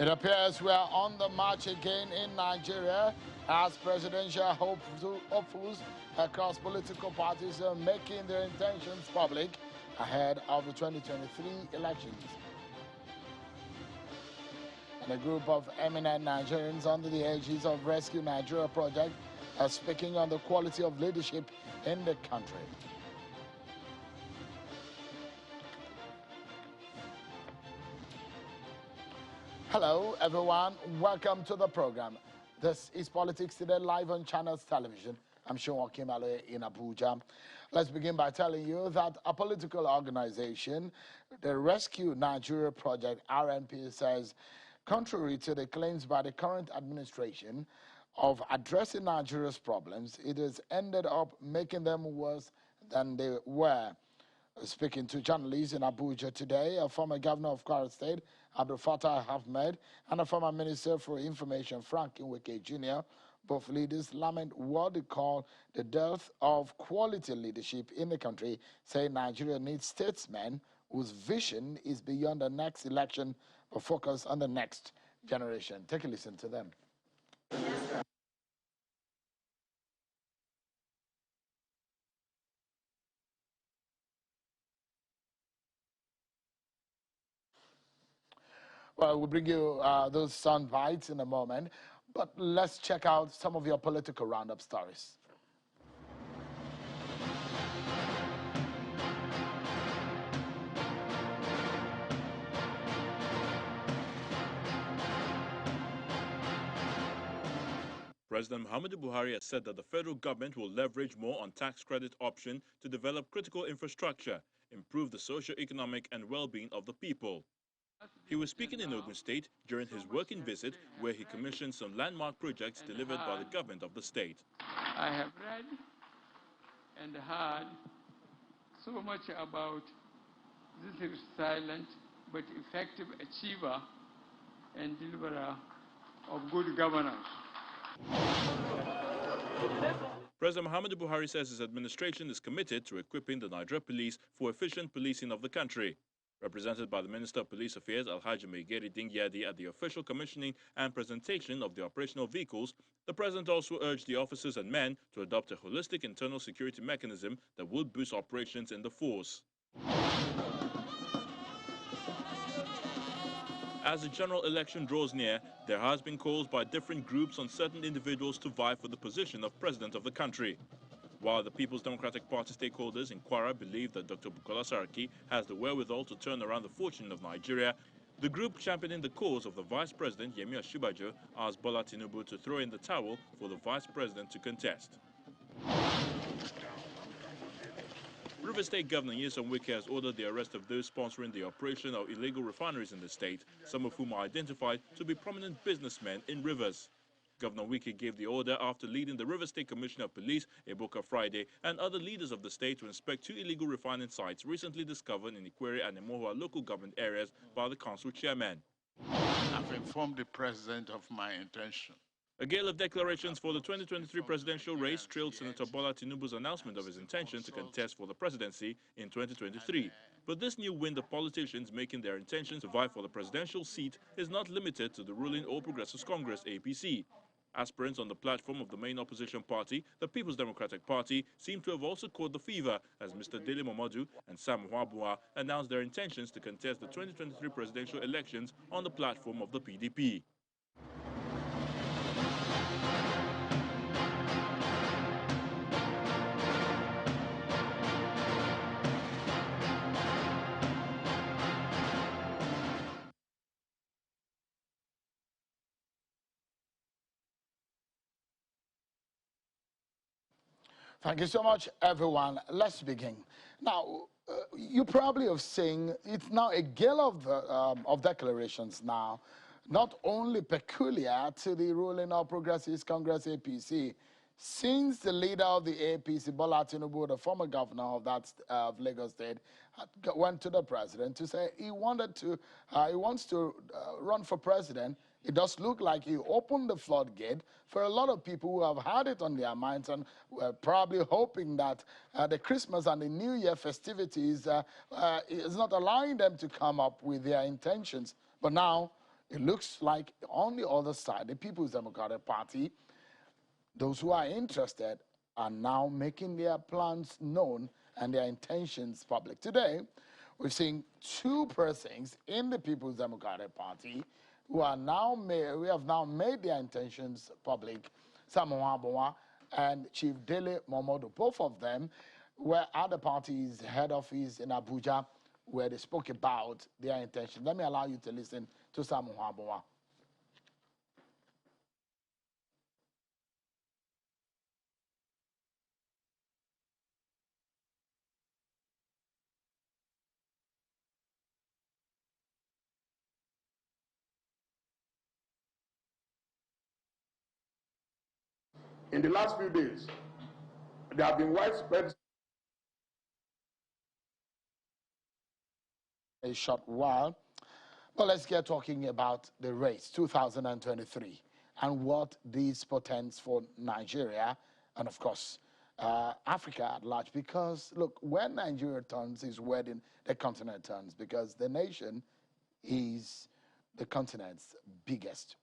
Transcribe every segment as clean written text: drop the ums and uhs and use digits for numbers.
It appears we are on the march again in Nigeria as presidential hopefuls across political parties are making their intentions public ahead of the 2023 elections. And a group of eminent Nigerians under the aegis of Rescue Nigeria project are speaking on the quality of leadership in the country. Hello, everyone. Welcome to the program. This is Politics Today live on Channels Television. I'm Sean Kimale in Abuja. Let's begin by telling you that a political organization, the Rescue Nigeria Project, RNP, says, contrary to the claims by the current administration of addressing Nigeria's problems, it has ended up making them worse than they were. Speaking to journalists in Abuja today, a former governor of Kwara State, Abdul Fattah Ahmed, and a former minister for information, Frank Nweke Jr., both leaders lament what they call the dearth of quality leadership in the country, saying Nigeria needs statesmen whose vision is beyond the next election but focus on the next generation. Take a listen to them. Well, we'll bring you those sound bites in a moment, but let's check out some of your political roundup stories. President Muhammadu Buhari has said that the federal government will leverage more on tax credit option to develop critical infrastructure, improve the socio-economic and well-being of the people. He was speaking in Ogun State during his working visit where he commissioned some landmark projects delivered by the government of the state. I have read and heard so much about this silent but effective achiever and deliverer of good governance. President Muhammadu Buhari says his administration is committed to equipping the Nigeria police for efficient policing of the country. Represented by the Minister of Police Affairs, Alhaji Maigeri Dingyadi, at the official commissioning and presentation of the operational vehicles, the President also urged the officers and men to adopt a holistic internal security mechanism that would boost operations in the force. As the general election draws near, there has been calls by different groups on certain individuals to vie for the position of President of the country. While the People's Democratic Party stakeholders in Kwara believe that Dr. Bukola Saraki has the wherewithal to turn around the fortune of Nigeria, the group championing the cause of the Vice President, Yemi Osinbajo, asked Bola Tinubu to throw in the towel for the Vice President to contest. River State Governor Nyesom Wike has ordered the arrest of those sponsoring the operation of illegal refineries in the state, some of whom are identified to be prominent businessmen in Rivers. Governor Wike gave the order after leading the River State Commissioner of Police, Eboka Friday, and other leaders of the state to inspect two illegal refining sites recently discovered in Ikwere and Emohua local government areas by the council chairman. I've informed the president of my intention. A gale of declarations for the 2023 presidential race trailed Senator Bola Tinubu's announcement of his intention to contest for the presidency in 2023. But this new wind of politicians making their intention to vie for the presidential seat is not limited to the ruling All Progressives Congress, APC. Aspirants on the platform of the main opposition party, the People's Democratic Party, seem to have also caught the fever as Mr. Dele Momodu and Sam Nwabua announced their intentions to contest the 2023 presidential elections on the platform of the PDP. Thank you so much, everyone. Let's begin. Now, you probably have seen it's now a gale of declarations now, not only peculiar to the ruling All Progressives Congress APC. Since the leader of the APC, Bola Tinubu, the former governor of of Lagos State, went to the president to say he wants to run for president, it does look like he opened the floodgate for a lot of people who have had it on their minds and were probably hoping that the Christmas and the New Year festivities is not allowing them to come up with their intentions. But now It looks like on the other side, the People's Democratic Party, those who are interested are now making their plans known and their intentions public. Today, we've seen two persons in the People's Democratic Party who have now made their intentions public. Samoa Aboa and Chief Dele Momodu, both of them were at the party's head office in Abuja, where they spoke about their intentions. Let me allow you to listen to Samoa Aboa. In the last few days, there have been widespread. A short while. Well, let's get talking about the race 2023 and what this portends for Nigeria and, of course, Africa at large. Because, look, when Nigeria turns is when the continent turns, because the nation is the continent's biggest.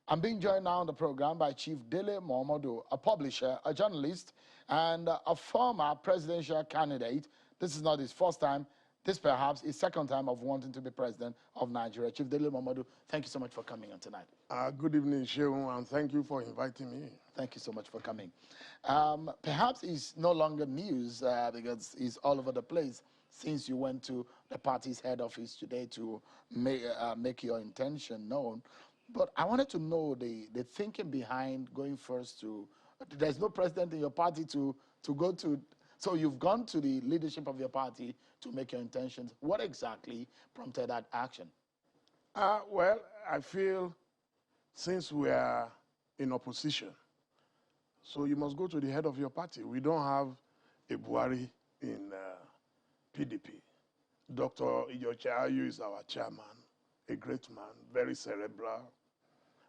I'm being joined now on the program by Chief Dele Momodu, a publisher, a journalist, and a former presidential candidate. This is not his first time. This perhaps is second time of wanting to be president of Nigeria. Chief Dele Momodu, thank you so much for coming on tonight. Good evening, Shehu, and thank you for inviting me. Thank you so much for coming. Perhaps it's no longer news because it's all over the place since you went to the party's head office today to make your intention known. But I wanted to know the thinking behind going first to, there's no president in your party to go to, so you've gone to the leadership of your party to make your intentions. What exactly prompted that action? Well, I feel since we are in opposition, so you must go to the head of your party. We don't have a Buhari in PDP. Dr. Ijoche Ayu is our chairman, a great man, very cerebral.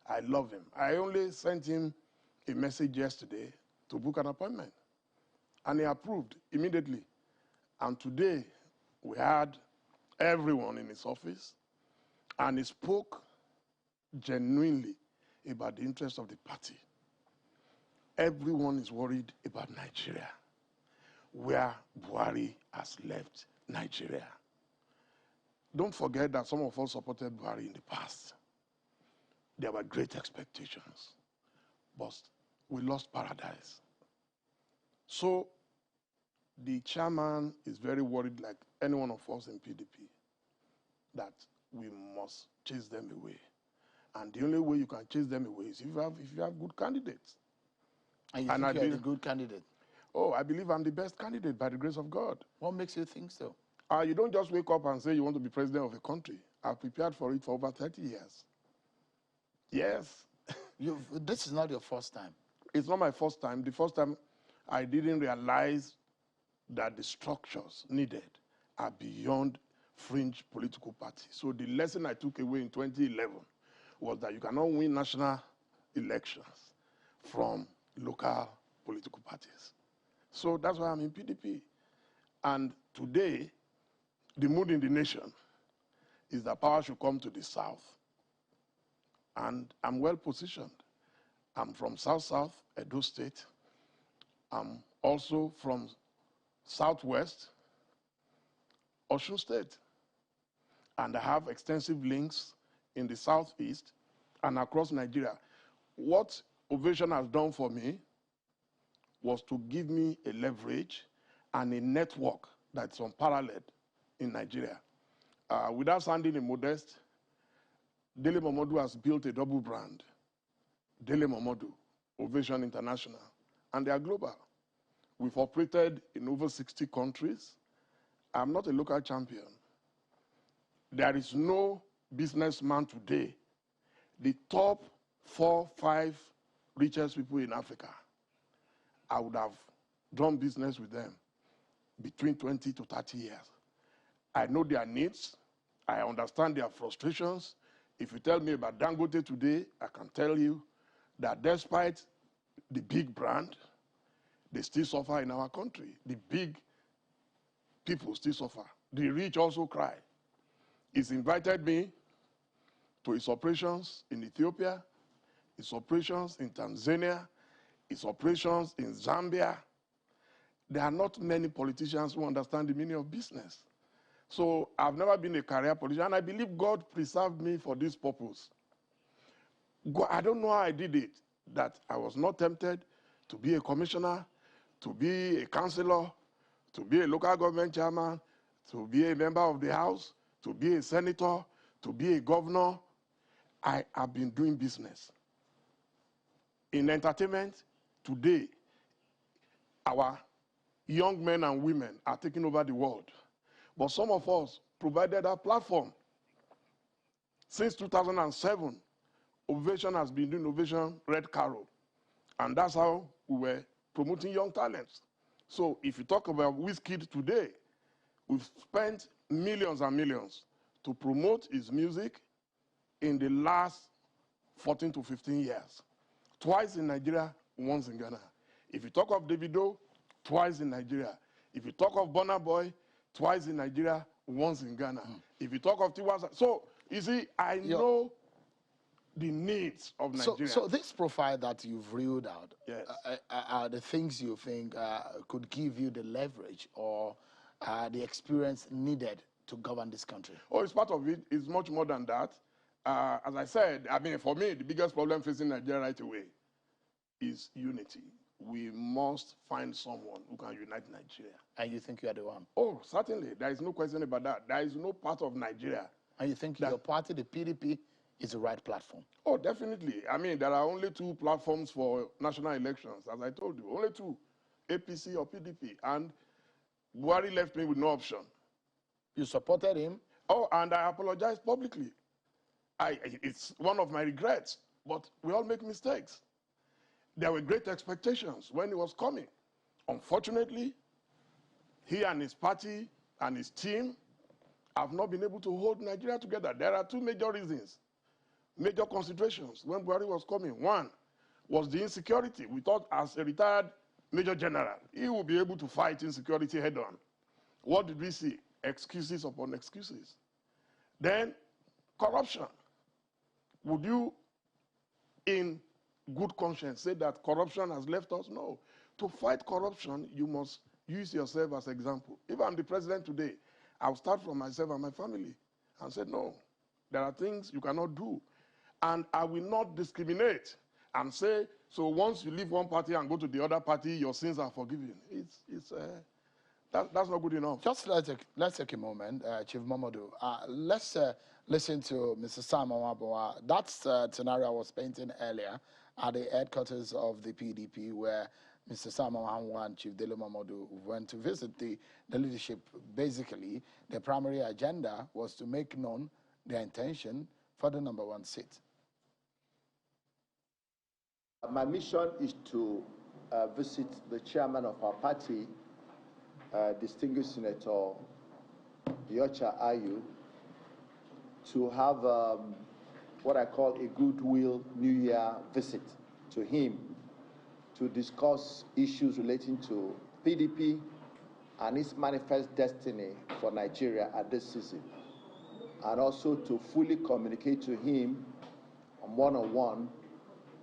I love him. I only sent him a message yesterday to book an appointment, and he approved immediately. And today, we had everyone in his office, and he spoke genuinely about the interests of the party. Everyone is worried about Nigeria, where Buhari has left Nigeria. Don't forget that some of us supported Buhari in the past. There were great expectations, but we lost paradise. So the chairman is very worried, like any one of us in PDP, that we must chase them away. And the only way you can chase them away is if you have good candidates. And you think you're a good candidate? Oh, I believe I'm the best candidate by the grace of God. What makes you think so? You don't just wake up and say you want to be president of a country. I've prepared for it for over 30 years. Yes. This is not your first time. It's not my first time. The first time I didn't realize that the structures needed are beyond fringe political parties. So the lesson I took away in 2011 was that you cannot win national elections from local political parties. So that's why I'm in PDP. And today, the mood in the nation is that power should come to the south. And I'm well positioned. I'm from South-South, Edo State. I'm also from Southwest, Osun State. And I have extensive links in the Southeast and across Nigeria. What Ovation has done for me was to give me a leverage and a network that's unparalleled in Nigeria. Without sounding immodest, Dele Momodu has built a double brand. Dele Momodu, Ovation International, and they are global. We've operated in over 60 countries. I'm not a local champion. There is no businessman today, the top 4, 5 richest people in Africa, I would have done business with them between 20 to 30 years. I know their needs. I understand their frustrations. If you tell me about Dangote today, I can tell you that despite the big brand, they still suffer in our country. The big people still suffer. The rich also cry. He's invited me to its operations in Ethiopia, its operations in Tanzania, its operations in Zambia. There are not many politicians who understand the meaning of business. So I've never been a career politician, and I believe God preserved me for this purpose. I don't know how I did it, that I was not tempted to be a commissioner, to be a councillor, to be a local government chairman, to be a member of the House, to be a senator, to be a governor. I have been doing business. In entertainment, today, our young men and women are taking over the world. But some of us provided a platform. Since 2007, Ovation has been doing Ovation Red Carol. And that's how we were promoting young talents. So if you talk about Wizkid today, we've spent millions and millions to promote his music in the last 14 to 15 years. Twice in Nigeria, once in Ghana. If you talk of Davido, twice in Nigeria. If you talk of Burna Boy, twice in Nigeria, once in Ghana. If you talk of Tiwa, so you see, I know the needs of Nigeria. So this profile that you've reeled out, yes, are the things you think could give you the leverage or the experience needed to govern this country? Oh, it's part of it. It's much more than that. As I said, I mean, for me, the biggest problem facing Nigeria right away is unity. We must find someone who can unite Nigeria. And you think you are the one? Oh, certainly. There is no question about that. There is no part of Nigeria. And you think your party, the PDP, is the right platform? Oh, definitely. I mean, there are only two platforms for national elections, as I told you. Only two, APC or PDP. And Buhari left me with no option. You supported him? Oh, and I apologized publicly. It's one of my regrets, but we all make mistakes. There were great expectations when he was coming. Unfortunately, he and his party and his team have not been able to hold Nigeria together. There are two major reasons, major considerations when Buhari was coming. One was the insecurity. We thought as a retired major general, he would be able to fight insecurity head on. What did we see? Excuses upon excuses. Then corruption. Would you, in good conscience, say that corruption has left us? No. To fight corruption, you must use yourself as example. If I'm the president today, I'll start from myself and my family and say, no, there are things you cannot do. And I will not discriminate and say, so once you leave one party and go to the other party, your sins are forgiven. That's not good enough. Just let's take a moment, Chief Mamadou. Let's listen to Mr. Sam Awaboa. That's scenario I was painting earlier at the headquarters of the PDP, where Mr. Sam Awaboa and Chief Dele Mamadou went to visit the leadership. Basically, the primary agenda was to make known their intention for the #1 seat. My mission is to visit the chairman of our party, distinguished Senator Yocha Ayu, to have what I call a goodwill New Year visit to him to discuss issues relating to PDP and its manifest destiny for Nigeria at this season, and also to fully communicate to him one-on-one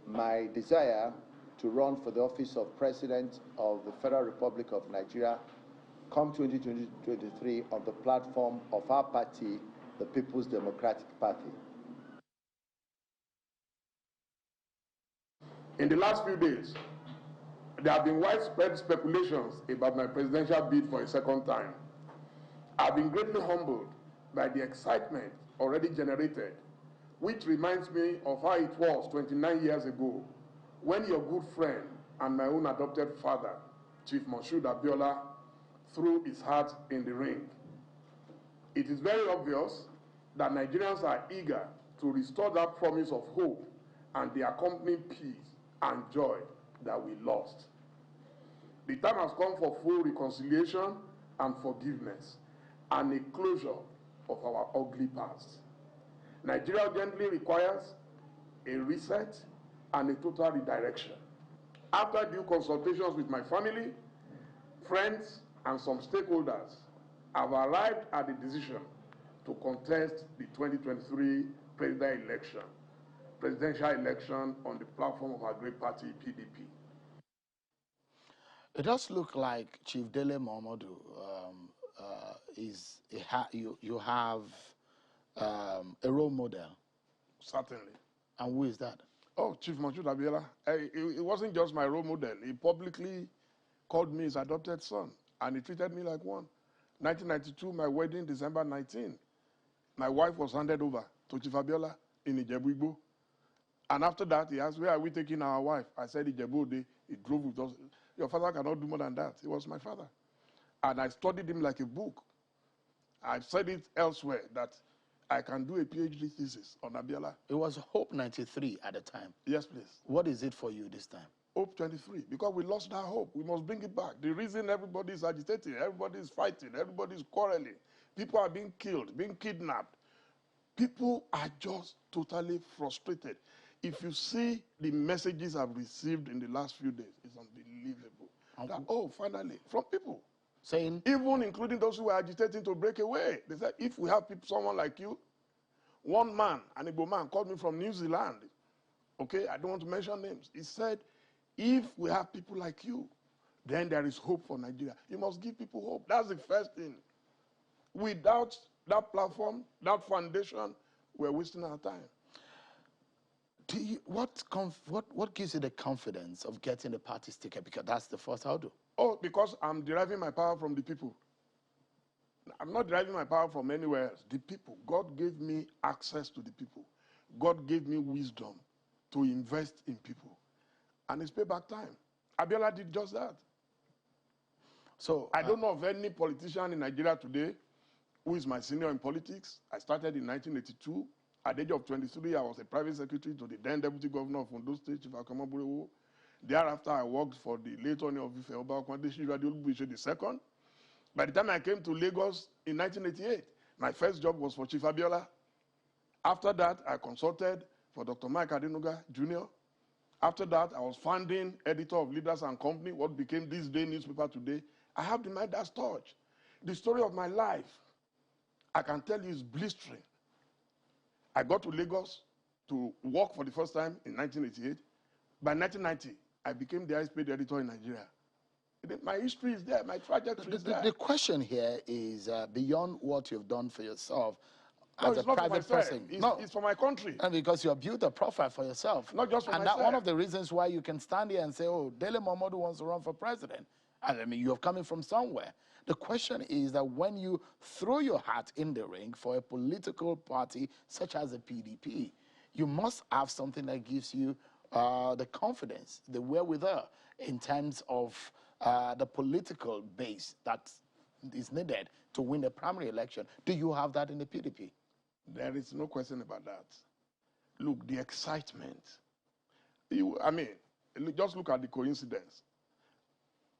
my desire to run for the office of President of the Federal Republic of Nigeria come 2023 on the platform of our party, the People's Democratic Party. In the last few days, there have been widespread speculations about my presidential bid for a second time. I've been greatly humbled by the excitement already generated, which reminds me of how it was 29 years ago when your good friend and my own adopted father, Chief Moshood Abiola, threw his heart in the ring. It is very obvious that Nigerians are eager to restore that promise of hope and the accompanying peace and joy that we lost. The time has come for full reconciliation and forgiveness and a closure of our ugly past. Nigeria urgently requires a reset and a total redirection. After due consultations with my family, friends, and some stakeholders, I've arrived at the decision to contest the 2023 presidential election on the platform of our great party, PDP. It does look like Chief Dele Momodu you have a role model. Certainly. And who is that? Oh, Chief Moshood Abiola. It wasn't just my role model. He publicly called me his adopted son, and he treated me like one. 1992, my wedding, December 19. My wife was handed over to Chief Abiola in Ijebu-Igbo. And after that, he asked, where are we taking our wife? I said, Ijebu-Ode. He drove with us. Your father cannot do more than that. He was my father. And I studied him like a book. I've said it elsewhere that I can do a PhD thesis on Abiola. It was Hope 93 at the time. Yes, please. What is it for you this time? Hope 23, because we lost that hope. We must bring it back. The reason everybody is agitating, everybody is fighting, everybody is quarreling, people are being killed, being kidnapped. People are just totally frustrated. If you see the messages I've received in the last few days, it's unbelievable. That, oh, finally, from people. Saying? Even including those who are agitating to break away. They said, if we have someone like you, one man, an Igbo man, called me from New Zealand. Okay, I don't want to mention names. He said, if we have people like you, then there is hope for Nigeria. You must give people hope. That's the first thing. Without that platform, that foundation, we're wasting our time. What gives you the confidence of getting the party's ticket? Because that's the first hurdle. Oh, because I'm deriving my power from the people. I'm not deriving my power from anywhere else. The people. God gave me access to the people. God gave me wisdom to invest in people. And it's payback time. Abiola did just that. So I don't know of any politician in Nigeria today who is my senior in politics. I started in 1982. At the age of 23, I was a private secretary to the then deputy governor of Ondo State, Chief Akamaburewo. Thereafter, I worked for the late Oni of Ife, Oba Okwadeshi Radiolubishe II. By the time I came to Lagos in 1988, my first job was for Chief Abiola. After that, I consulted for Dr. Mike Adenuga Jr. After that, I was founding editor of Leaders and Company, what became this day newspaper today. I have the Midas touch. The story of my life, I can tell you, is blistering. I got to Lagos to work for the first time in 1988. By 1990, I became the highest paid editor in Nigeria. My history is there. My trajectory is there. The question here is beyond what you've done for yourself No, as a private person. It's for my country. And because you have built a profile for yourself. Not just for myself. And that's one of the reasons why you can stand here and say, oh, Dele Momodu wants to run for president. I mean, you're coming from somewhere. The question is that when you throw your hat in the ring for a political party such as the PDP, you must have something that gives you the confidence, the wherewithal in terms of the political base that is needed to win the primary election. Do you have that in the PDP? There is no question about that. Look, the excitement. Just look at the coincidence.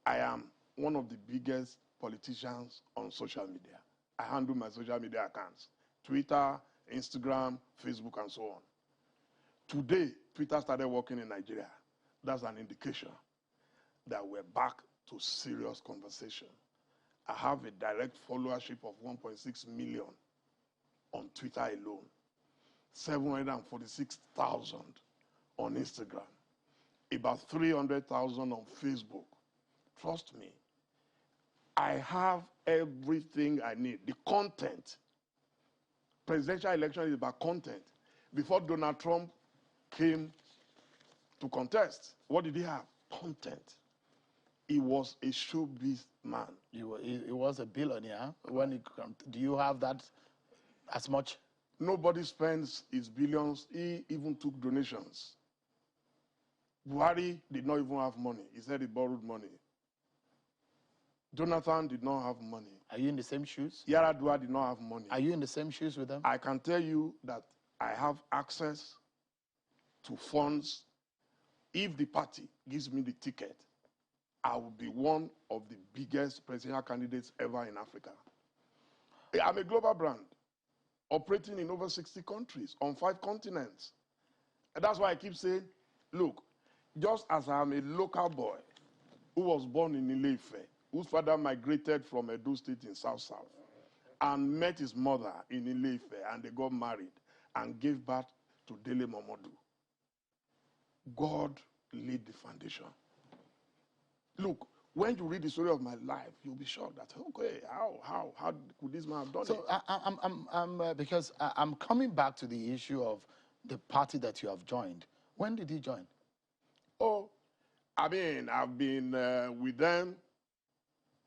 I am one of the biggest politicians on social media. I handle my social media accounts, Twitter, Instagram, Facebook, and so on. Today, Twitter started working in Nigeria. That's an indication that we're back to serious conversation. I have a direct followership of 1.6 million on Twitter alone, 746,000 on Instagram, about 300,000 on Facebook. Trust me, I have everything I need. The content. Presidential election is about content. Before Donald Trump came to contest, what did he have? Content. He was a showbiz man. He was a billionaire. Do you have that as much? Nobody spends his billions. He even took donations. Buhari did not even have money. He said he borrowed money. Jonathan did not have money. Are you in the same shoes? Yaradua did not have money. Are you in the same shoes with them? I can tell you that I have access to funds. If the party gives me the ticket, I will be one of the biggest presidential candidates ever in Africa. I'm a global brand, operating in over 60 countries, on 5 continents. And that's why I keep saying, look, just as I'm a local boy who was born in Ile-Ife, whose father migrated from Edo State in South, and met his mother in Ile-Ife, and they got married. and gave birth to Dele Momodu. God laid the foundation. Look, when you read the story of my life, you'll be shocked that, okay, how could this man have done it? So because I'm coming back to the issue of the party that you have joined. When did you join? Oh, I mean, I've been with them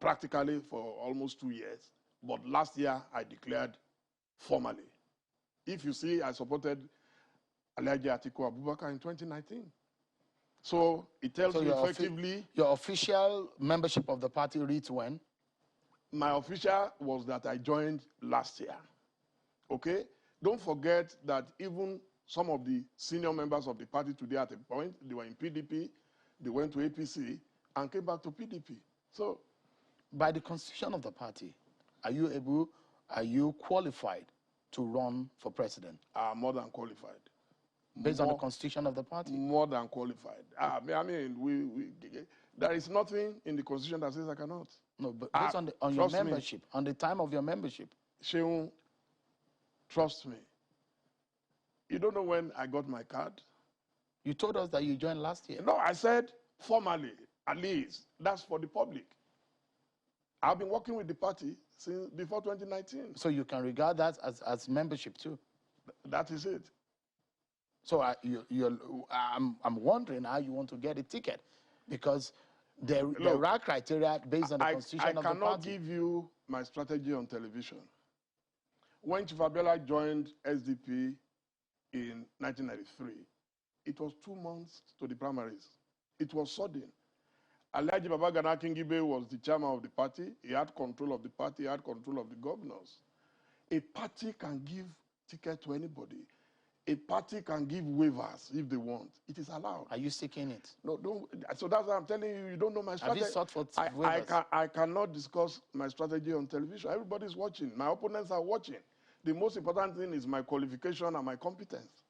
practically for almost 2 years. But last year, I declared formally. If you see, I supported Alhaji Atiku Abubakar in 2019. So it tells you effectively. Your official membership of the party reads when? My official was that I joined last year. Okay? Don't forget that even some of the senior members of the party today at a point, they were in PDP, they went to APC, and came back to PDP. So, by the constitution of the party, are you qualified to run for president? More than qualified. Based on the constitution of the party? More than qualified. I mean, there is nothing in the constitution that says I cannot. No, but based on your membership, on the time of your membership. Sheung, trust me. You don't know when I got my card? You told us that you joined last year. No, I said formally, at least. That's for the public. I've been working with the party since before 2019. So you can regard that as membership too? That is it. So I'm wondering how you want to get a ticket, because there are criteria based on the constitution of the party. I cannot give you my strategy on television. When Chief Abiola joined SDP in 1993, it was 2 months to the primaries. It was sudden. Alhaji Babagana Kingibe was the chairman of the party. He had control of the party. He had control of the governors. A party can give ticket to anybody. A party can give waivers if they want. It is allowed. Are you seeking it? No, don't. So that's why I'm telling you, you don't know my strategy. Have you sought for waivers? I cannot discuss my strategy on television. Everybody's watching. My opponents are watching. The most important thing is my qualification and my competence.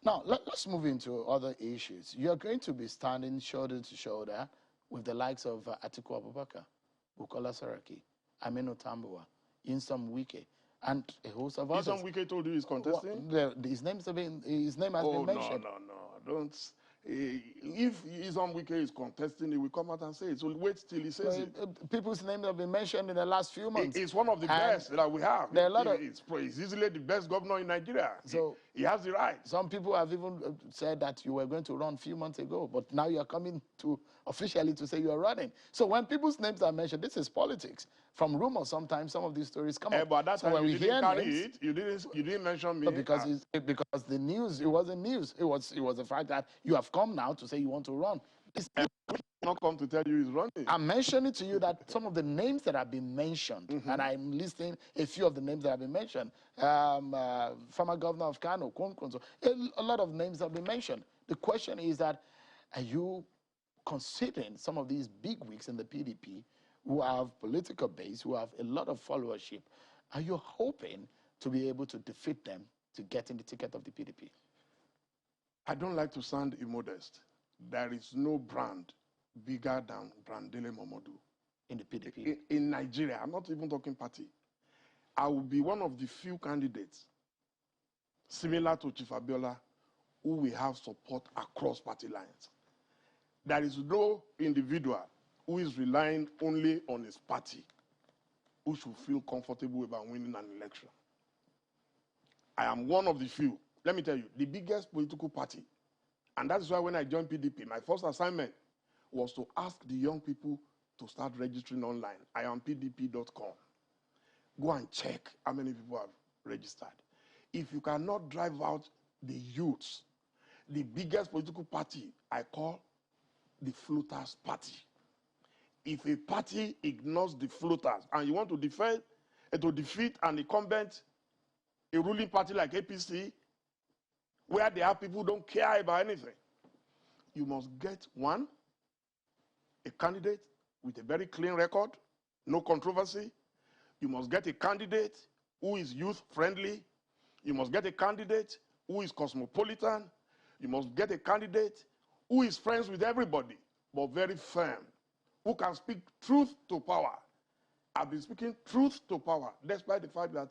Now, let's move into other issues. You're going to be standing shoulder to shoulder with the likes of Atiku Abubakar, Bukola Saraki, Aminu Tambuwa, Nyesom Wike, and a host of others. Nyesom Wike told you he's contesting? His name has been mentioned. No. Don't. If Nyesom Wike is contesting, he will come out and say it. So wait till he says it. People's names have been mentioned in the last few months. He's one of the best that we have. There are a lot of. He's easily the best governor in Nigeria. So he has the right. Some people have even said that you were going to run a few months ago, but now you're coming to officially to say you are running. So when people's names are mentioned, this is politics. From rumors, sometimes some of these stories come up. But that's so when we hear names, you didn't mention me. No, because the news, it wasn't news. It was the fact that you have come now to say you want to run. Not come to tell you he's running. I'm mentioning to you that some of the names that have been mentioned, and I'm listing a few of the names that have been mentioned. Former governor of Kano, Kwonkonso, a lot of names have been mentioned. The question is that, are you considering some of these big wigs in the PDP who have political base, who have a lot of followership, are you hoping to be able to defeat them to get in the ticket of the PDP? I don't like to sound immodest. There is no brand bigger than Dele Momodu. In the PDP? In Nigeria. I'm not even talking party. I will be one of the few candidates, similar to Chief Abiola, who will have support across party lines. There is no individual who is relying only on his party who should feel comfortable about winning an election. I am one of the few. Let me tell you, the biggest political party, and that's why when I joined PDP, my first assignment was to ask the young people to start registering online. IamPDP.com. Go and check how many people have registered. If you cannot drive out the youths, the biggest political party I call the floaters party. If a party ignores the floaters and you want to defeat an incumbent, a ruling party like APC, where there are people who don't care about anything, you must get one, a candidate with a very clean record, no controversy. You must get a candidate who is youth-friendly. You must get a candidate who is cosmopolitan. You must get a candidate who is friends with everybody, but very firm, who can speak truth to power. I've been speaking truth to power, despite the fact that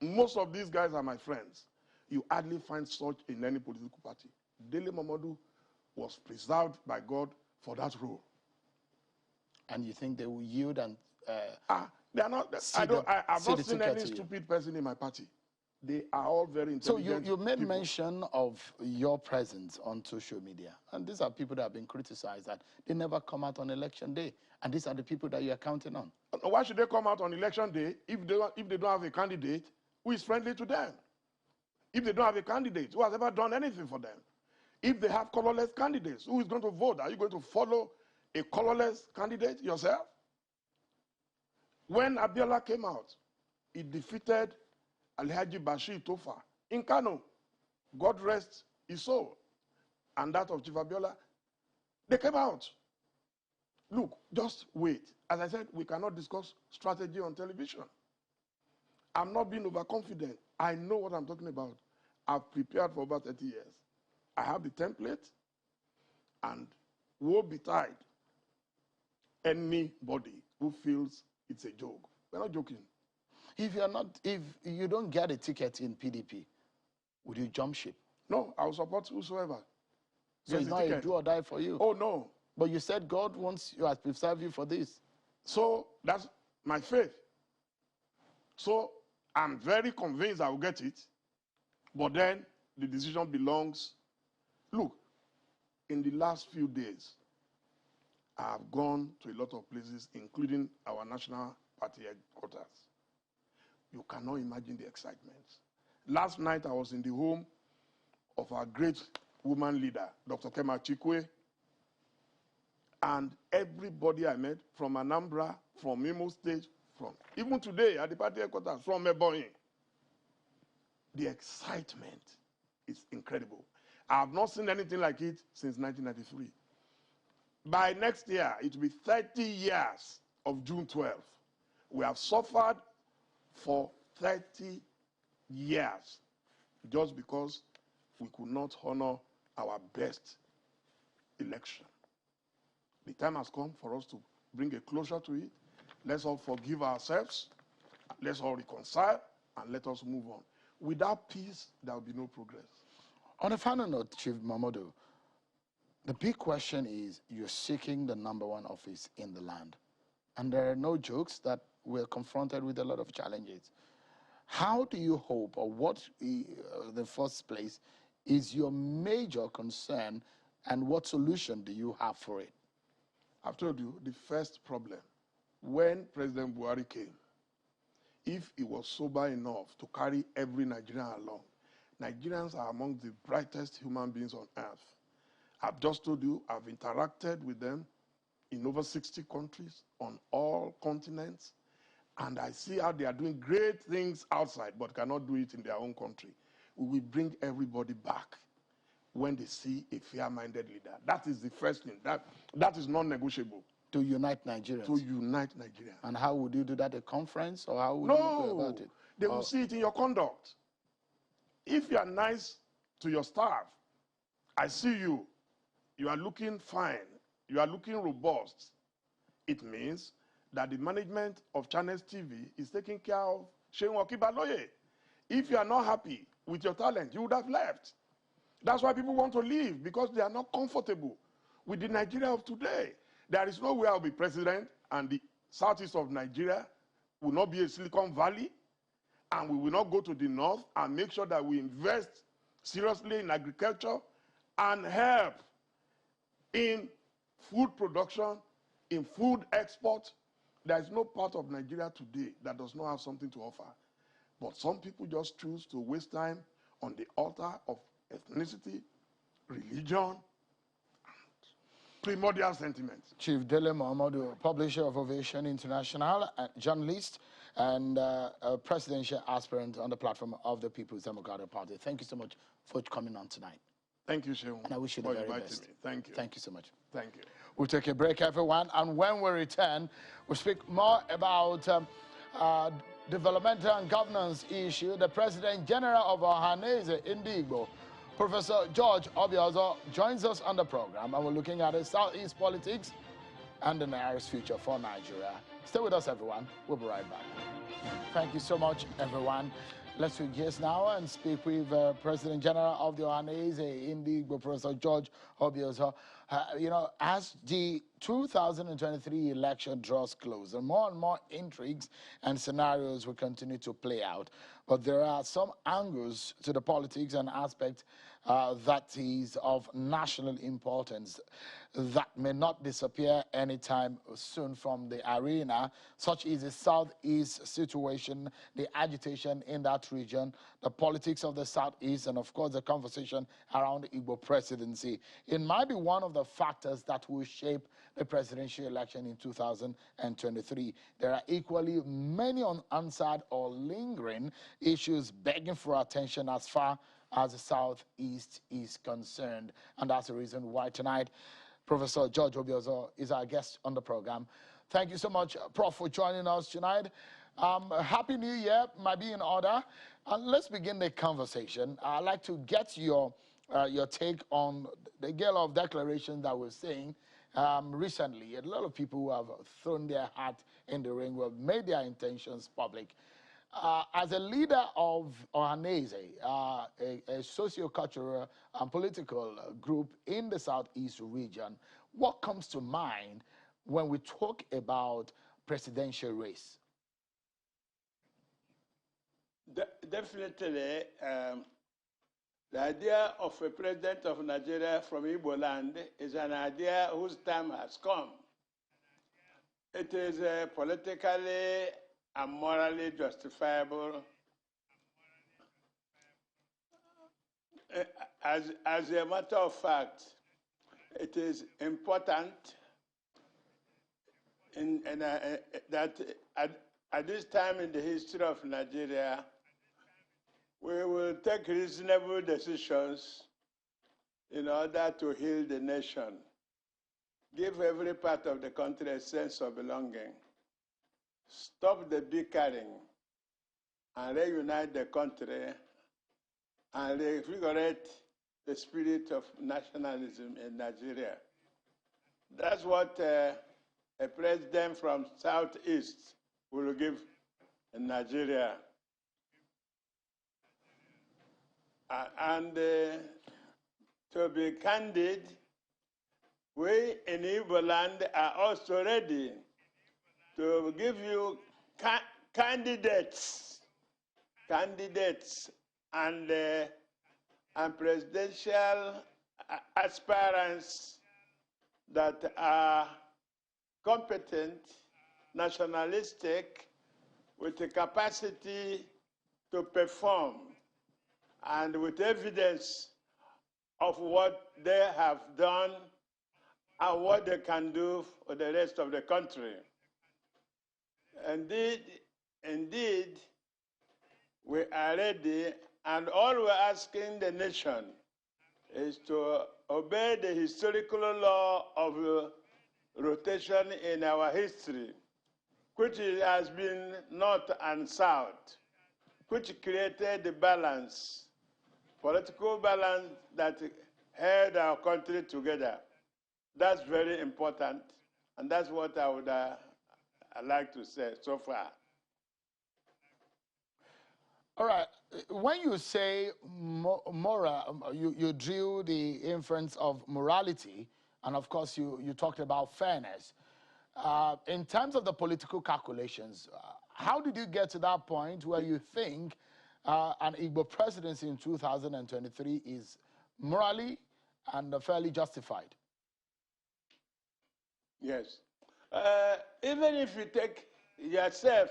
most of these guys are my friends. You hardly find such in any political party. Dele Momodu was preserved by God for that role. And you think they will yield and they are not. I've not seen any stupid person in my party. They are all very intelligent. So you made people. mention of your presence on social media, and these are people that have been criticized that they never come out on election day, and these are the people that you are counting on. Why should they come out on election day if they don't have a candidate who is friendly to them? If they don't have a candidate who has ever done anything for them? If they have colorless candidates, who is going to vote? Are you going to follow a colorless candidate yourself? When Abiola came out, he defeated Alhaji Bashir Tofa in Kano. God rest his soul. And that of Chief Abiola. They came out. Look, just wait. As I said, we cannot discuss strategy on television. I'm not being overconfident. I know what I'm talking about. I've prepared for over 30 years. I have the template, and woe betide anybody who feels it's a joke. We're not joking. If you don't get a ticket in PDP, would you jump ship? No, I'll support whosoever. So it's not a do or die for you? Oh, no. But you said God wants you, has preserved you for this. So that's my faith. So I'm very convinced I will get it. But then the decision belongs. Look, in the last few days, I have gone to a lot of places, including our national party headquarters. You cannot imagine the excitement. Last night, I was in the home of our great woman leader, Dr. Kema Chikwe, and everybody I met from Anambra, from Imo State, from even today at the party headquarters, from Ebonyi, the excitement is incredible. I have not seen anything like it since 1993. By next year, it will be 30 years of June 12th. We have suffered for 30 years just because we could not honor our best election. The time has come for us to bring a closure to it. Let's all forgive ourselves. Let's all reconcile, and let us move on. Without peace, there will be no progress. On a final note, Chief Momodu, the big question is you're seeking the #1 office in the land. And there are no jokes that we're confronted with a lot of challenges. How do you hope, or what, in the first place, is your major concern, and what solution do you have for it? I've told you the first problem. When President Buhari came, if he was sober enough to carry every Nigerian along, Nigerians are among the brightest human beings on earth. I've just told you, I've interacted with them in over 60 countries, on all continents, and I see how they are doing great things outside, but cannot do it in their own country. We will bring everybody back when they see a fair-minded leader. That is the first thing. That is non-negotiable. To unite Nigerians? To unite Nigerians. And how would you do that? A conference? Or how would you go about it? They will see it in your conduct. If you are nice to your staff, I see you, you are looking fine, you are looking robust, it means that the management of Channels TV is taking care of Seun Okibaloye. If you are not happy with your talent, you would have left. That's why people want to leave, because they are not comfortable with the Nigeria of today. There is no way I'll be president and the southeast of Nigeria will not be a Silicon Valley, and we will not go to the north and make sure that we invest seriously in agriculture and help in food production, in food export. There is no part of Nigeria today that does not have something to offer. But some people just choose to waste time on the altar of ethnicity, religion, primordial sentiments. Chief Dele Momodu, publisher of Ovation International, journalist, and a presidential aspirant on the platform of the People's Democratic Party. Thank you so much for coming on tonight. Thank you, Seun. And I wish you the very best. Me. Thank you. Thank you so much. Thank you. We'll take a break, everyone, and when we return, we'll speak more about developmental and governance issue. The President General of Ohanese Indigbo, Professor George Obiozo, joins us on the program, and we're looking at the Southeast politics and the nearest future for Nigeria. Stay with us, everyone. We'll be right back. Thank you so much, everyone. Let's switch gears now and speak with President General of the Ohanese Indigbo, Professor George Obiozo. As the 2023 election draws closer, more and more intrigues and scenarios will continue to play out. But there are some angles to the politics and aspects that is of national importance that may not disappear anytime soon from the arena, such as the Southeast situation, the agitation in that region, the politics of the Southeast, and of course the conversation around the Igbo presidency. It might be one of the factors that will shape the presidential election in 2023. There are equally many unanswered or lingering issues begging for attention as far as the Southeast is concerned. And that's the reason why tonight Professor George Obiozo is our guest on the program. Thank you so much, Prof, for joining us tonight. Happy New Year might be in order. Let's begin the conversation. I'd like to get your take on the gala of declaration that we're seeing recently. A lot of people who have thrown their hat in the ring, who have made their intentions public. As a leader of Ohanese, a socio-cultural and political group in the Southeast region, what comes to mind when we talk about presidential race? Definitely, the idea of a president of Nigeria from Igbo land is an idea whose time has come. It is politically and morally justifiable. As a matter of fact, it is important that at this time in the history of Nigeria, we will take reasonable decisions in order to heal the nation, give every part of the country a sense of belonging, stop the bickering, and reunite the country, and reinvigorate the spirit of nationalism in Nigeria. That's what a president from Southeast will give in Nigeria. And to be candid, we in Igbo land are also ready to give you candidates and presidential aspirants that are competent, nationalistic, with the capacity to perform, and with evidence of what they have done and what they can do for the rest of the country. Indeed, we are ready, and all we're asking the nation is to obey the historical law of rotation in our history, which has been north and south, which created the balance, political balance that held our country together. That's very important, and that's what I would like to say so far. All right. When you say moral, you drew the inference of morality, and of course you talked about fairness. In terms of the political calculations, how did you get to that point where you think an Igbo presidency in 2023 is morally and fairly justified? Yes. Even if you take yourself,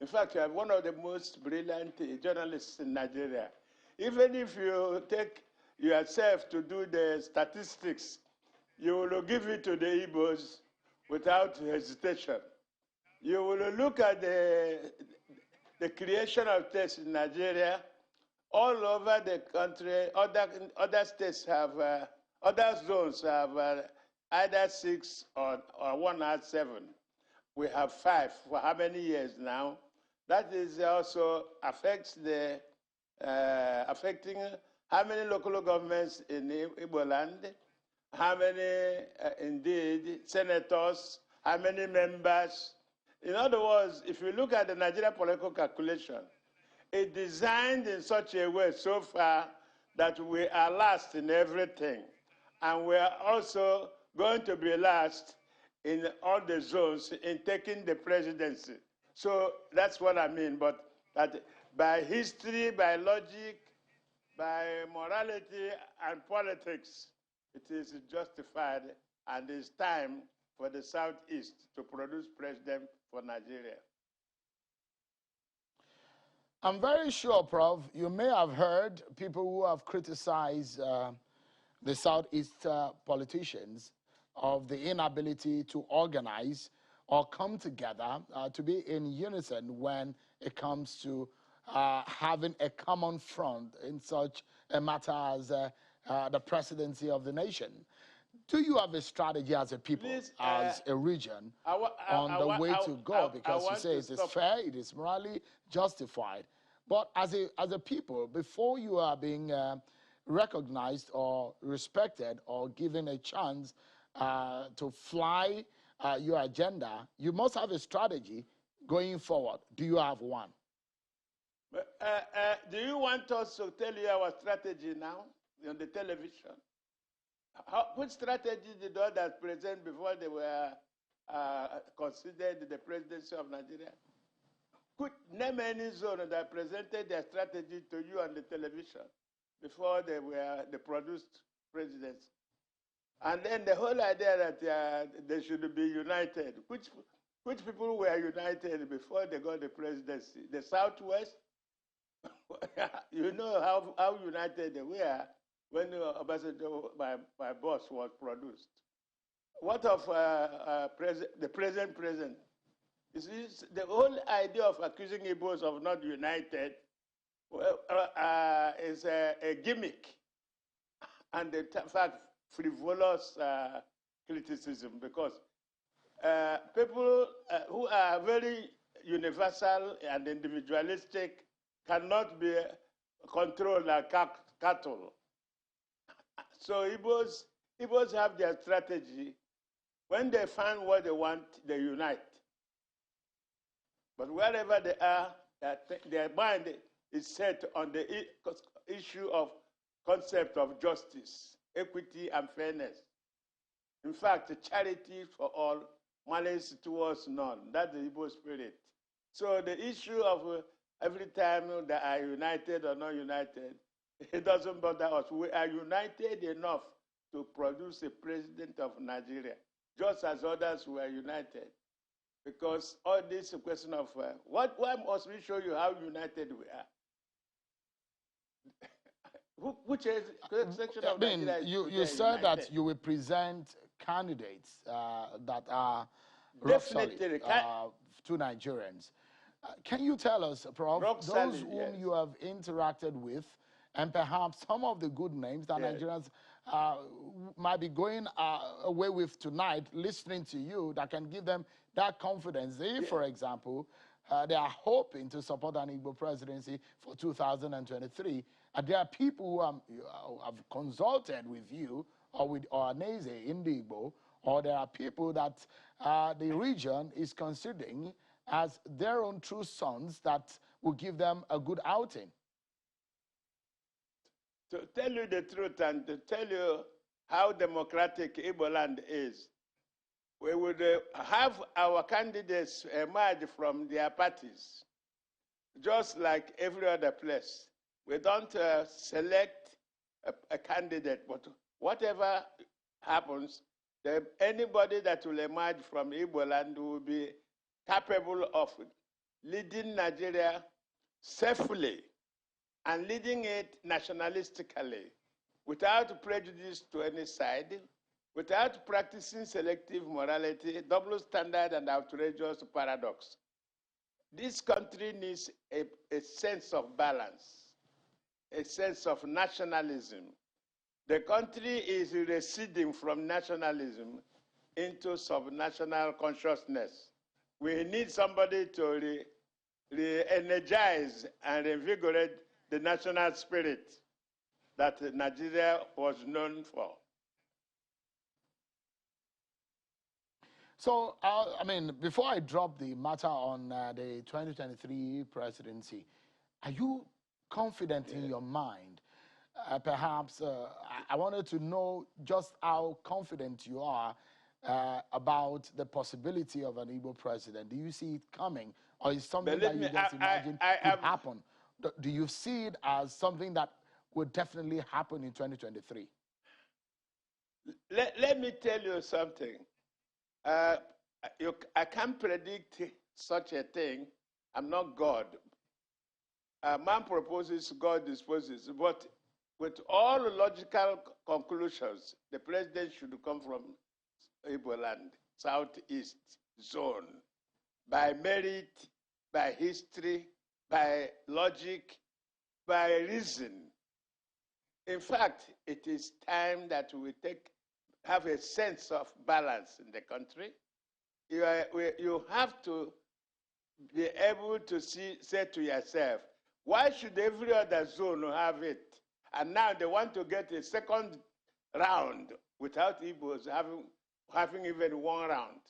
in fact, you are one of the most brilliant journalists in Nigeria. Even if you take yourself to do the statistics, you will give it to the Igbos without hesitation. You will look at the creation of tests in Nigeria. All over the country, other states have, other zones have either 6 or 1 has 7. We have 5 for how many years now? That is also affecting how many local governments in Igbo land, how many, indeed, senators, how many members. In other words, if you look at the Nigerian political calculation, is designed in such a way so far that we are last in everything. And we are also going to be last in all the zones in taking the presidency. So that's what I mean. But that by history, by logic, by morality and politics, it is justified, and it's time for the Southeast to produce president for Nigeria. I'm very sure, Prof, you may have heard people who have criticized the Southeast politicians of the inability to organize or come together to be in unison when it comes to having a common front in such a matter as the presidency of the nation. Do you have a strategy as a people, Please, as a region, on the way to go? Because you say it is fair, it is morally justified. But as a people, before you are being recognized or respected or given a chance to fly your agenda, you must have a strategy going forward. Do you have one? Do you want us to tell you our strategy now on the television? Which strategy did others present before they were considered the presidency of Nigeria? Could name any zone that presented their strategy to you on the television before they produced presidents? And then the whole idea that they should be united. Which people were united before they got the presidency? The Southwest? You know how united they were when my boss was produced. What of the present president? You see, the whole idea of accusing Igbos of not united is a gimmick, and in fact, frivolous criticism, because people who are very universal and individualistic cannot be controlled like cattle. So Igbos have their strategy. When they find what they want, they unite. But wherever they are, their mind is set on the issue of concept of justice, equity, and fairness. In fact, charity for all, malice towards none. That's the Igbo spirit. So the issue of every time they are united or not united, it doesn't bother us. We are united enough to produce a president of Nigeria, just as others were united. Because all this is a question of why must we show you how united we are? Which section of Nigeria is you said that you will present candidates that are definitely to Nigerians. Can you tell us, Prof, those whom you have interacted with, and perhaps some of the good names that Nigerians might be going away with tonight, listening to you, that can give them that confidence? If, for example, they are hoping to support an Igbo presidency for 2023, and there are people who have consulted with you or with Oanese in the Igbo, or there are people that the region is considering as their own true sons that will give them a good outing. To tell you the truth and to tell you how democratic Igbo land is, we would have our candidates emerge from their parties, just like every other place. We don't select a candidate, but whatever happens, anybody that will emerge from Igbo land will be capable of leading Nigeria safely and leading it nationalistically, without prejudice to any side, without practicing selective morality, double standard, and outrageous paradox. This country needs a sense of balance, a sense of nationalism. The country is receding from nationalism into subnational consciousness. We need somebody to re-energize and reinvigorate the national spirit that Nigeria was known for. So, I mean, before I drop the matter on the 2023 presidency, Are you confident in your mind? Perhaps I wanted to know just how confident you are about the possibility of an Igbo president. Do you see it coming, or is something that you just imagine could happen? Do you see it as something that would definitely happen in 2023? Let me tell you something. I can't predict such a thing. I'm not God. Man proposes, God disposes. But with all logical conclusions, the president should come from Igbo land, southeast zone, by merit, by history, by logic, by reason. In fact, it is time that we have a sense of balance in the country. You have to be able to say to yourself, why should every other zone have it? And now they want to get a second round without Igbos having even one round.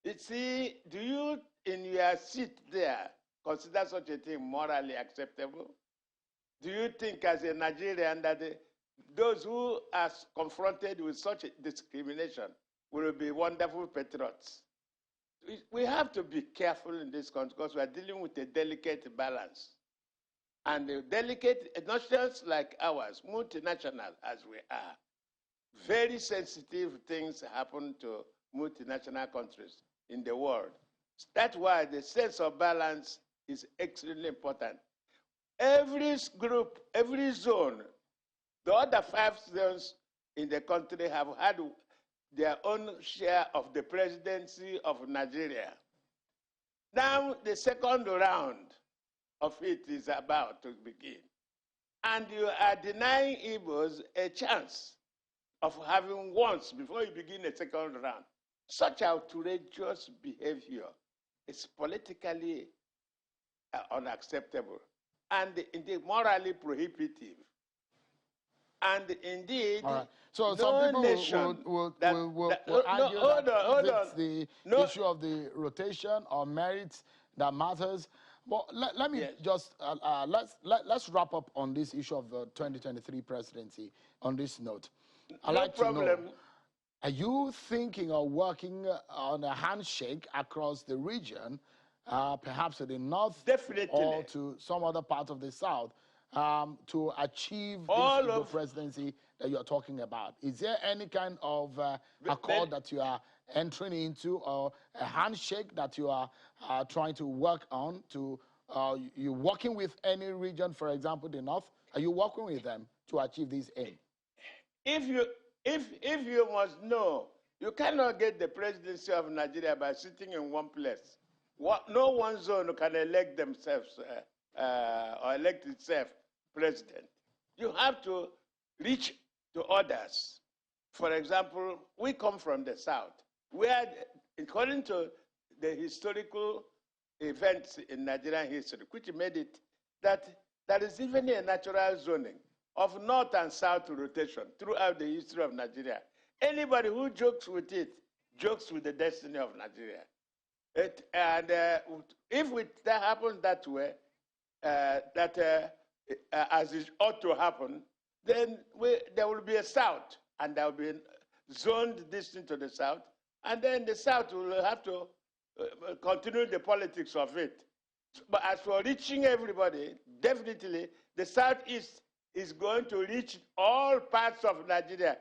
You see, do you, in your seat there, consider such a thing morally acceptable? Do you think as a Nigerian that those who are confronted with such a discrimination will be wonderful patriots? We have to be careful in this country because we are dealing with a delicate balance. And the delicate nations like ours, multinational as we are, very sensitive things happen to multinational countries in the world. That's why the sense of balance is extremely important. Every group, every zone, the other 5 zones in the country have had their own share of the presidency of Nigeria. Now the second round of it is about to begin. And you are denying Igbos a chance of having once before you begin a second round. Such outrageous behavior is politically unacceptable and indeed morally prohibitive. And indeed, all right. So no some people nation will argue that it's the issue of the rotation or merits that matters. Well, let me just let's wrap up on this issue of the 2023 presidency on this note. I'd like to know, are you thinking of working on a handshake across the region, perhaps to the north, or to some other part of the south, to achieve this Igbo presidency that you're talking about? Is there any kind of accord that you are entering into, or a handshake that you are trying to work on? You working with any region, for example, the north? Are you working with them to achieve this aim? If you must know, you cannot get the presidency of Nigeria by sitting in one place. No one zone can elect themselves or elect itself president. You have to reach to others. For example, we come from the south, where, according to the historical events in Nigerian history, which made it that there is even a natural zoning of north and south rotation throughout the history of Nigeria. Anybody who jokes with it jokes with the destiny of Nigeria. That happens that way, as it ought to happen, then there will be a south, and there will be zoned distant to the south, and then the south will have to continue the politics of it. But as for reaching everybody, definitely the southeast is going to reach all parts of Nigeria,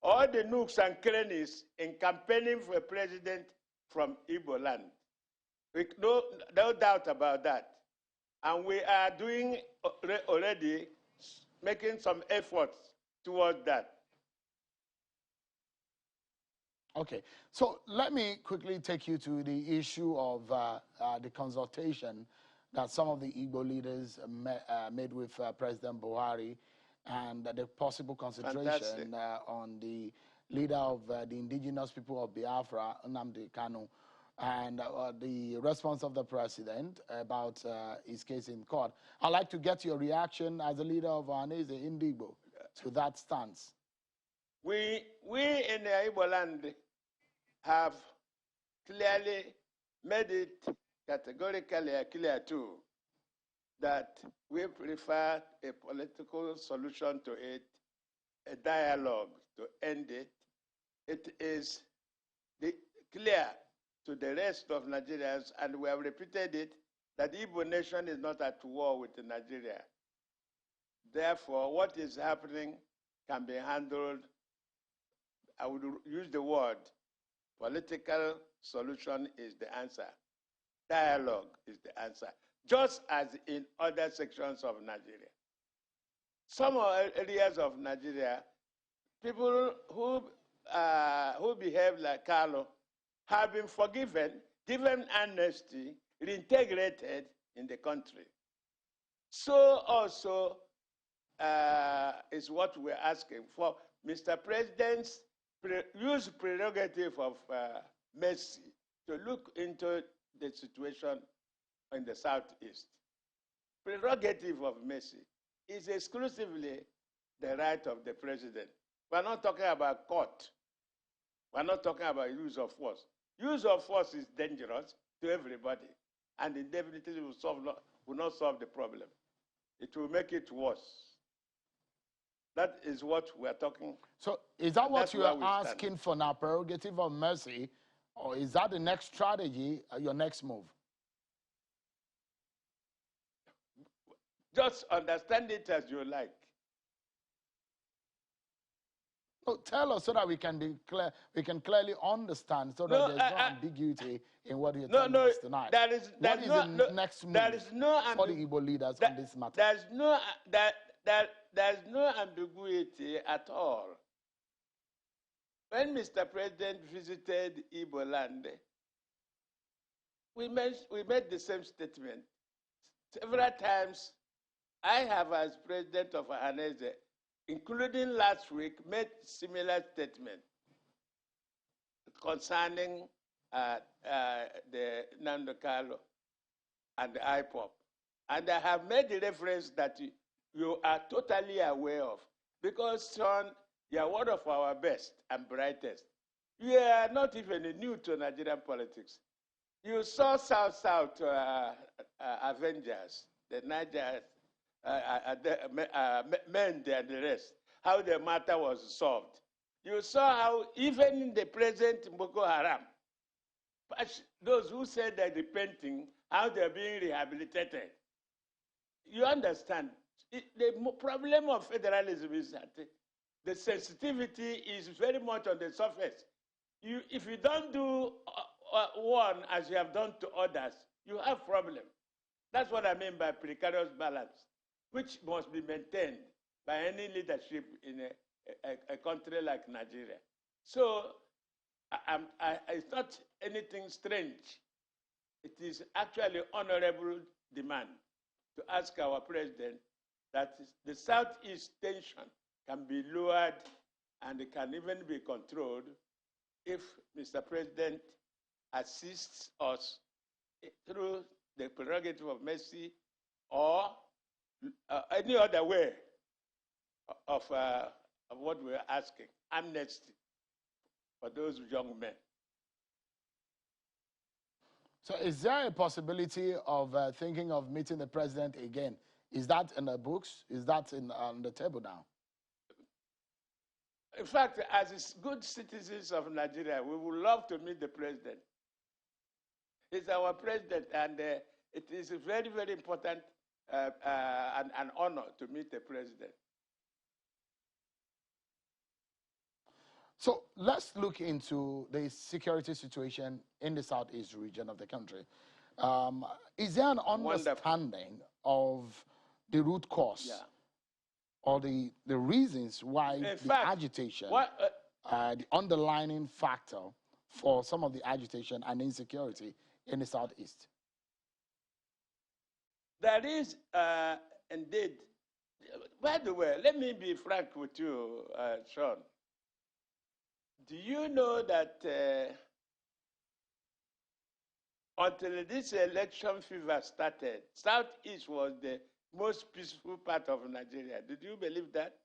all the nooks and crannies in campaigning for a president from Igbo land. No doubt about that. And we are doing already, making some efforts towards that. Okay, so let me quickly take you to the issue of the consultation that some of the Igbo leaders made with President Buhari, and the possible concentration on the leader of the indigenous people of Biafra, Nnamdi Kanu, and the response of the president about his case in court. I'd like to get your reaction as a leader of Ohanese Indigbo to that stance. We in the Igbo land have clearly made it categorically clear too that we prefer a political solution to it, a dialogue to end it. It is clear to the rest of Nigerians, and we have repeated it, that the Igbo nation is not at war with Nigeria. Therefore, what is happening can be handled, I would use the word, political solution is the answer. Dialogue is the answer, just as in other sections of Nigeria. Some areas of Nigeria, people who behave like Carlo have been forgiven, given amnesty, reintegrated in the country. So also is what we're asking for. Mr. President's use prerogative of mercy to look into the situation in the Southeast. Prerogative of mercy is exclusively the right of the president. We're not talking about court. We're not talking about use of force. Use of force is dangerous to everybody, and it definitely will not solve the problem. It will make it worse. That is what we're talking. So is that what you are asking for now, prerogative of mercy, or is that the next strategy, your next move? Just understand it as you like. No, tell us so that we can be clear, we can clearly understand, so that there's no ambiguity in what you're telling us tonight. What is the next move for the Igbo leaders on this matter? There's no ambiguity at all. When Mr. President visited Igbo land, we made the same statement. Several times, I have, as president of Ahaneze, including last week, made similar statement concerning the Nando Carlo and the IPOP. And I have made the reference that you are totally aware of, because, son, you are one of our best and brightest. You are not even new to Nigerian politics. You saw South Avengers, the Niger men and the rest, how the matter was solved. You saw how even the present Boko Haram, those who said they're repenting, how they're being rehabilitated. You understand, the problem of federalism is that the sensitivity is very much on the surface. If you don't do one as you have done to others, you have problem. That's what I mean by precarious balance, which must be maintained by any leadership in a country like Nigeria. So it's not anything strange. It is actually honorable demand to ask our president that the Southeast tension can be lowered and it can even be controlled if Mr. President assists us through the prerogative of mercy or any other way of what we're asking, amnesty for those young men. So is there a possibility of thinking of meeting the president again? Is that in the books? Is that on the table now? In fact, as good citizens of Nigeria, we would love to meet the president. He's our president, and it is very, very important and an honor to meet the president. So let's look into the security situation in the Southeast region of the country. Is there an understanding of the root cause or the reasons why agitation, the underlying factor for some of the agitation and insecurity in the Southeast? There is indeed. By the way, let me be frank with you, Sean. Do you know that until this election fever started, Southeast was the most peaceful part of Nigeria? Did you believe that?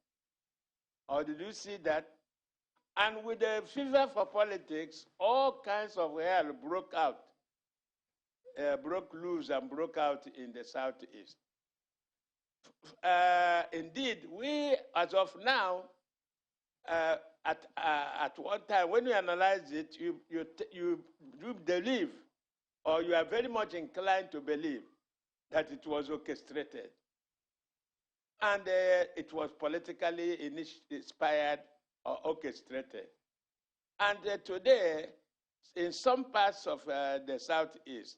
Or did you see that? And with the fever for politics, all kinds of hell broke loose and broke out in the Southeast. indeed, we, as of now, at one time, when you analyze it, you believe, or you are very much inclined to believe, that it was orchestrated. And it was politically inspired or orchestrated. And today, in some parts of the Southeast,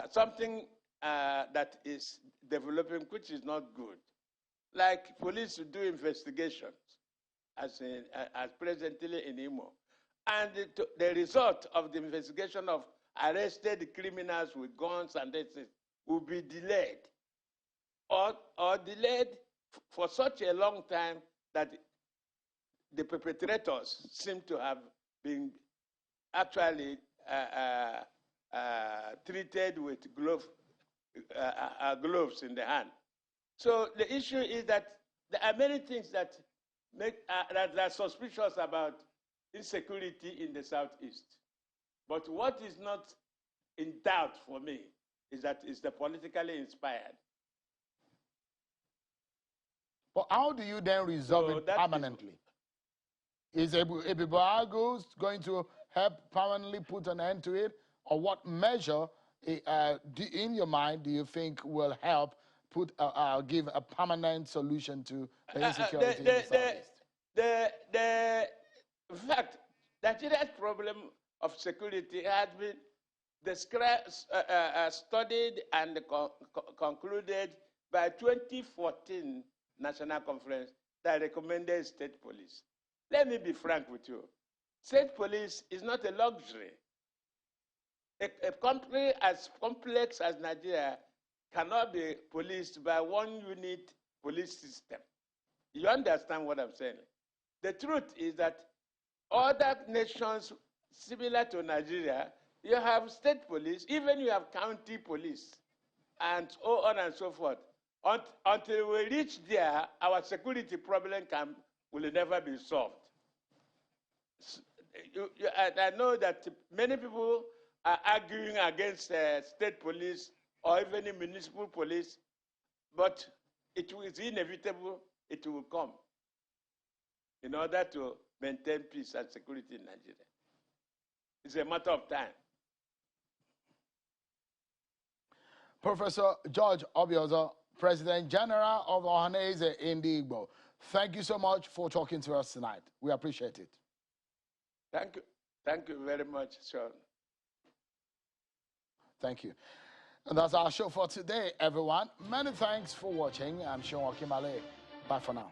something that is developing, which is not good, like police do investigations, as presently in Imo. And the result of the investigation of arrested criminals with guns and this will be delayed, or delayed for such a long time that the perpetrators seem to have been actually treated with gloves in the hand. So the issue is that there are many things that that are suspicious about insecurity in the Southeast. But what is not in doubt for me is that it's the politically inspired. But how do you then resolve it permanently? Is Ebiboago going to help permanently put an end to it? Or what measure, in your mind, do you think will help give a permanent solution to the insecurity in the Southeast? The fact that Nigeria's problem of security has been studied and concluded by 2014 National Conference that recommended state police. Let me be frank with you. State police is not a luxury. A country as complex as Nigeria cannot be policed by one unit police system. You understand what I'm saying? The truth is that other nations similar to Nigeria, you have state police, even you have county police, and so on and so forth. Until we reach there, our security problem will never be solved. I know that many people are arguing against state police or even municipal police, but it is inevitable it will come in order to maintain peace and security in Nigeria. It's a matter of time. Professor George Obiozo, President General of Ohaneze Indigbo, thank you so much for talking to us tonight. We appreciate it. Thank you. Thank you very much, Sean. Thank you. And that's our show for today, everyone. Many thanks for watching. I'm Sean Okimale. Bye for now.